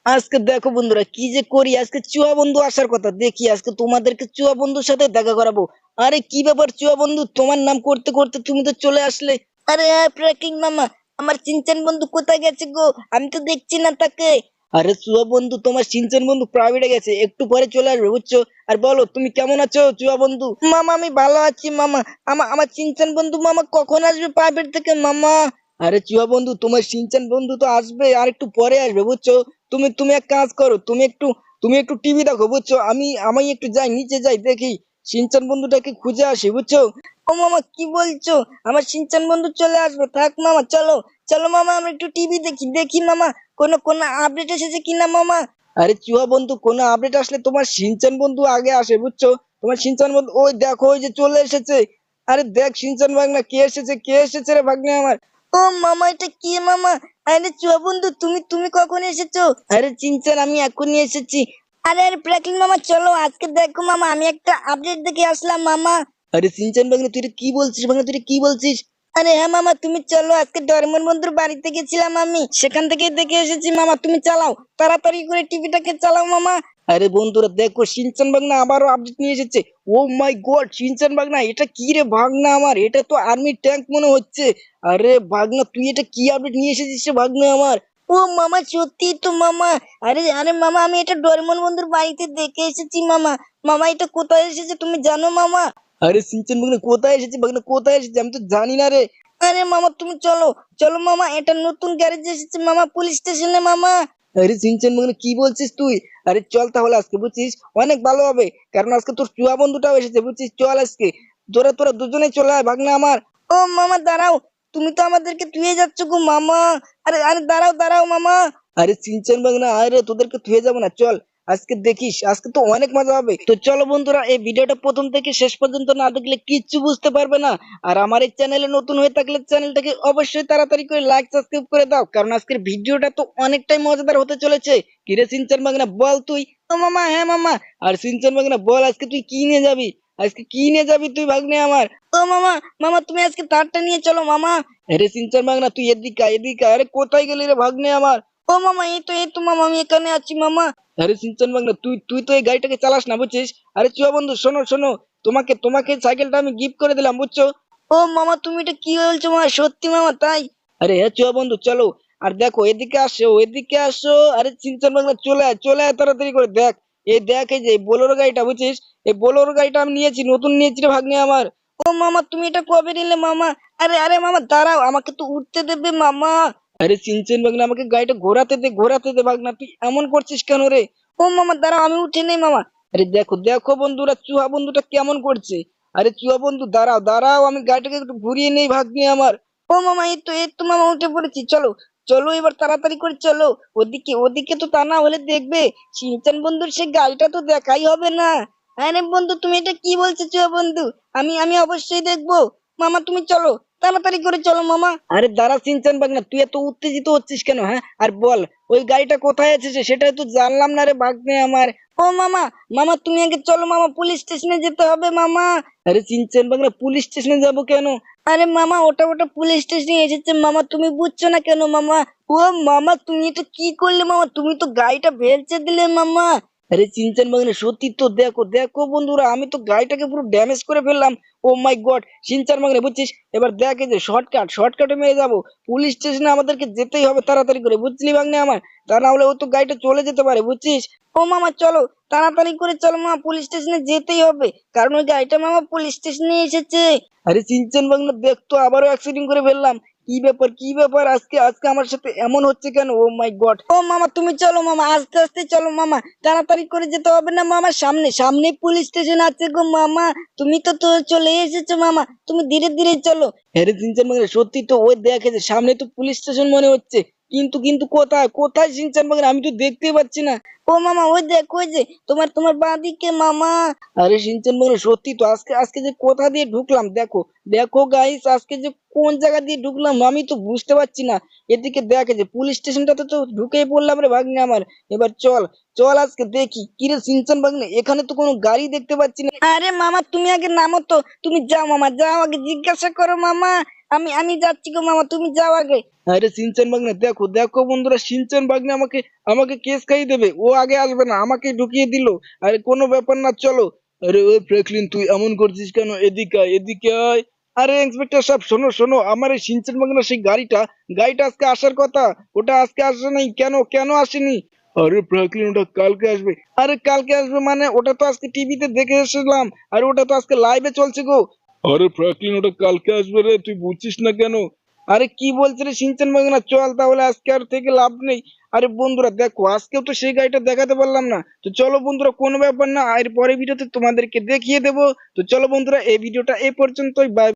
আজকে দেখো বন্ধুরা কি যে করি। আজকে চুয়া বন্ধু আসার কথা, দেখি আজকে তোমাদেরকে চুয়া বন্ধুর সাথে দেখা করাবো। আরে কি ব্যাপার চুয়া বন্ধু, তোমার নাম করতে করতে তুমি তো চলে আসলে। আরে প্রাকিং মামা, আমার চিনচান বন্ধু কোথায় গেছে গো? আমি তো দেখছি না তাকে। আরে চুয়া বন্ধু, তোমার চিনচান বন্ধু প্রাইভেটে গেছে, একটু পরে চলে আসবে বুঝছো। আর বলো তুমি কেমন আছো চুয়া বন্ধু? মামা আমি ভালো আছি মামা। আমার চিনচান বন্ধু মামা কখন আসবে প্রাইভেট থেকে মামা? আরে চুয়া বন্ধু, তোমার সিনচান বন্ধু তো আসবে আর একটু পরে আসবে বুঝছো। তুমি তুমি এক কাজ করো, তুমি একটু টিভি দেখো বুঝছো। আমি একটু যাই, নিচে যাই, দেখি সিনচান বন্ধুটাকে খুঁজে আসি বুঝছো। ও মামা কি বলছো? আমার সিনচান বন্ধু চলে আসবে, থাক মামা চলো। চলো মামা আমরা একটু টিভি দেখি, দেখি মামা কোনো আপডেট এসেছে কিনা মামা। আরে চুয়া বন্ধু, কোনো আপডেট আসলে তোমার সিনচান বন্ধু আগে আসে বুঝছো। তোমার সিনচান বন্ধু ওই দেখো, ওই যে চলে এসেছে। আরে দেখ সিনচান ভাগনা কে এসেছে, কে এসেছে রে ভাগ্নে আমার। ও মামা এটা কি মামা? আরে চুয়া বন্ধু, তুমি তুমি কখন এসেছো? আরে চিনচান আমি এখনই এসেছি। আরে প্রাকিং মামা চলো, আজকে দেখো মামা আমি একটা আপডেট দেখে আসলাম মামা। আরে সিনচান ভাগ্নে তুই এটা কি বলছিস ভাগ্নে, তুই এটা কি বলছিস? আরে হ্যাঁ মামা তুমি চলো, আজকে ডরেমন বন্ধুর বাড়িতে গেছিলাম আমি, সেখান থেকে দেখে এসেছি মামা। তুমি চালাও, তাড়াতাড়ি করে টিভিটাকে চালাও মামা। আরে বন্ধুরা দেখো, শিনচান ভাগনা আবারও আপডেট নিয়ে এসেছে। ও মাই গড, শিনচান ভাগনা এটা কি রে ভাগনা আমার, এটা তো আর্মি ট্যাঙ্ক মনে হচ্ছে। আরে ভাগনা তুই এটা কি আপডেট নিয়ে এসেছিস রে ভাগনা আমার? ও মামা সত্যি তো মামা। আরে আরে মামা আমি এটা ডোরেমন বন্ধুর বাড়িতে দেখে এসেছি মামা। মামা এটা কোথায় এসেছে তুমি জানো মামা? আরে সিনচান ভাগনা কোথায় এসেছে ভাগনা, কোথায় এসেছে আমি তো জানি না রে। আরে মামা তুমি চলো, চলো মামা, এটা নতুন গ্যারেজে এসেছে মামা, পুলিশ স্টেশনে মামা। আরে সিনচান ভাগনা কি বলছিস তুই? আরে চল তাহলে আজকে বুঝছিস, অনেক ভালো হবে। কারণ আজকে তোর চুয়া বন্ধুটাও এসেছে বুঝছিস, চল আজকে তোরা তোরা দুজনে চলে আয় ভাগনা আমার। ও মামা দাঁড়াও, তুমি তো আমাদেরকে ধুয়ে যাচ্ছ গো মামা। আরে আরে দাঁড়াও দাঁড়াও মামা। আরে চিনচান ভাগনা আরে তোদেরকে ধুয়ে যাবো না, চল আজকে দেখিস, আজকে তো অনেক মজা হবে। তো চলো বন্ধুরা, এই ভিডিওটা প্রথম থেকে শেষ পর্যন্ত না দেখলে কিচ্ছু বুঝতে পারবে না। আর আমার এই চ্যানেলে নতুন হয়ে থাকলে চ্যানেলটাকে অবশ্যই তাড়াতাড়ি করে লাইক সাবস্ক্রাইব করে দাও, কারণ আজকের ভিডিওটা তো অনেকটাই মজাদার হতে চলেছে। কিরে সিনচান ভাগনা বল তুই। ও মামা হ্যাঁ মামা। আর সিনচান ভাগনা বল আজকে তুই কি নিয়ে যাবি, আজকে কি নিয়ে যাবি তুই ভাগ্নে আমার? ও মামা, মামা তুমি আজকে তারটা নিয়ে চলো মামা। আরে সিনচান ভাগনা তুই এদিকে আয়, এদিকে আয়। আরে কোথায় গেলি রে ভাগ্নে আমার? ও মামা এই তো মামা আমি এখানে আছি মামা। আরে সিনচান ভাগনা তুই তুই তো এই গাড়িটাকে চালাস না বুঝছিস। আরে চুয়া বন্ধু শোনো শোনো, তোমাকে তোমাকে সাইকেলটা আমি গিফট করে দিলাম বুঝছো। ও মামা তুমি এটা কি বলছো মামা, সত্যি মামা তাই? আরে হ্যাঁ চুয়া বন্ধু চলো। আর দেখো এদিকে আসো, এদিকে আসো। আরে সিনচান ভাগনা চলে আয়, চলে আয় তাড়াতাড়ি করে। দেখ এই দেখ, এই যে বোলেরো গাড়িটা বুঝছিস, এই বোলেরো গাড়িটা আমি নিয়েছি, নতুন নিয়েছি রে ভাগ্নে আমার। ও মামা তুমি এটা কবে নিলে মামা? আরে আরে মামা দাঁড়াও, আমাকে তো উঠতে দেবে মামা। আরে চিনচেন ভাগনা আমাকে গাড়িটা ঘোরাতে দে, ঘোরাতে দে ভাগনা, তুই এমন করছিস কেন রে? ও মামা দাঁড়াও, আমি উঠে নেই মামা। আরে দেখো দেখো বন্ধুরা, চুহা বন্ধুটা কেমন করছে। আরে চুহা বন্ধু দাঁড়াও দাঁড়াও, আমি গাড়িটাকে একটু ঘুরিয়ে নেই ভাগ্নে আমার। ও মামা এই তো মামা উঠে পড়েছি, চলো চলো এবার তাড়াতাড়ি করে চলো। ওদিকে ওদিকে তো তা না হলে দেখবে শিনচান বন্ধুর সে গাড়িটা তো দেখাই হবে না। আরে বন্ধু তুমি এটা কি বলছো চুয়া বন্ধু? আমি অবশ্যই দেখবো। মামা তুমি চলো, তাড়াতাড়ি করে চলো মামা। আরে দাঁড়া সিনচান ভাগনা, তুই এত উত্তেজিত হচ্ছিস কেন হ্যাঁ? আর বল ওই গাড়িটা কোথায় আছে সেটাই তো জানলাম না রে ভাগ্নে আমার। ও মামা, মামা তুমি আগে চলো মামা, পুলিশ স্টেশনে যেতে হবে মামা। আরে সিনচান ভাগনা পুলিশ স্টেশনে যাবো কেন? আরে মামা ওটা ওটা পুলিশ স্টেশনে এসেছে মামা, তুমি বুঝছো না কেন মামা? ও মামা তুমি এটা কি করলে মামা, তুমি তো গাড়িটা ভেলচে দিলে মামা। আরে চিনচান ভাগ্নে সত্যি তো, দেখো দেখো বন্ধুরা, আমি তো গাড়িটাকে পুরো ড্যামেজ করে ফেললাম। ও মাই গড চিনচান ভাগ্নে বুঝছিস, এবার দেখ এই যে শর্টকাটে মেরে যাবো। পুলিশ স্টেশনে আমাদেরকে যেতেই হবে তাড়াতাড়ি করে বুঝলি ভাগ্নে আমার, তা না হলে ও তো গাড়িটা চলে যেতে পারে বুঝছিস। ও মামা চলো, তাড়াতাড়ি করে চলো মামা, পুলিশ স্টেশনে যেতেই হবে, কারণ ওই গাড়িটা মামা পুলিশ স্টেশনে এসেছে। আরে চিনচান ভাগ্নে দেখ তো, আবারও অ্যাক্সিডেন্ট করে ফেললাম। কি ব্যাপার কি ব্যাপার, আজকে আজকে আমার সাথে এমন হচ্ছে কেন? ও মাই গড। ও মামা তুমি চলো মামা, আস্তে আস্তে চলো মামা, তাড়াতাড়ি করে যেতে হবে না মামা, সামনে সামনে পুলিশ স্টেশন আছে গো মামা। তুমি তো চলে এসেছো মামা, তুমি ধীরে ধীরে চলো। হ্যাঁ রে সিনচান ভাগ্নে সত্যি তো, ওই দেখে যে সামনে তো পুলিশ স্টেশন মনে হচ্ছে, কিন্তু কিন্তু কোথায় কোথায় সিনচান ভাগ্নে, আমি তো দেখতেই পাচ্ছি না। ও মামা ওই দেখো, ওই যে তোমার তোমার বাঁদিকে মামা। আরে সিনচান ভাগ্নে সত্যি তো, আজকে আজকে যে কোথা দিয়ে ঢুকলাম দেখো, দেখো গাইস আজকে যে কোন জায়গা দিয়ে ঢুকলাম আমি তো বুঝতে পারছি না। এদিকে দেখে যে পুলিশ স্টেশনটাতে তো ঢুকেই পড়লাম রে ভাগ্নে আমার। এবার চল চল আজকে দেখি কিরে সিনচান ভাগ্নে, এখানে তো কোনো গাড়ি দেখতে পাচ্ছি না। আরে মামা তুমি আগে নামো তো, তুমি যাও মামা যাও, আগে জিজ্ঞাসা করো মামা। আমি যাচ্ছি গো মামা, তুমি যাও আগে। আরে সিনচান বাগনা, দেখো দেখো বন্ধুরা, সিনচান বাগনা আমাকে আমাকে কেস খাইয়ে দেবে। ও আগে আসবে না, আমাকে ঢুকিয়ে দিল। আরে কোনো ব্যাপার না, চলো। আরে ওই ফ্র্যাঙ্কলিন, তুই এমন করছিস কেন? এদিকে আয়, এদিকে আয়। আরে ইন্সপেক্টর সাহেব, শোনো শোনো, আমার এই সিনচান বাগনা সেই গাড়িটা গাড়িটা আজকে আসার কথা, ওটা আজকে আসে নাই কেন? কেন আসেনি? আরে ফ্র্যাঙ্কলিন, ওটা কালকে আসবে। আরে কালকে আসবে মানে? ওটা তো আজকে টিভিতে দেখে এসেছিলাম, আর ওটা তো আজকে লাইভে চলছে গো। আরে ফ্র্যাঙ্কলিন, ওটা কালকে আসবে রে, তুই বুঝছিস না কেন? আরে কি বলছে রে সিনচান ভাগনা, চল তাহলে, আজকে আর থেকে লাভ নেই। আরে বন্ধুরা দেখো, আজকেও তো সেই গাড়িটা দেখাতে পারলাম না। তো চলো বন্ধুরা, কোনো ব্যাপার না, আর পরের ভিডিওতে তোমাদেরকে দেখিয়ে দেবো। তো চলো বন্ধুরা, এই ভিডিওটা এই পর্যন্তই, বাই।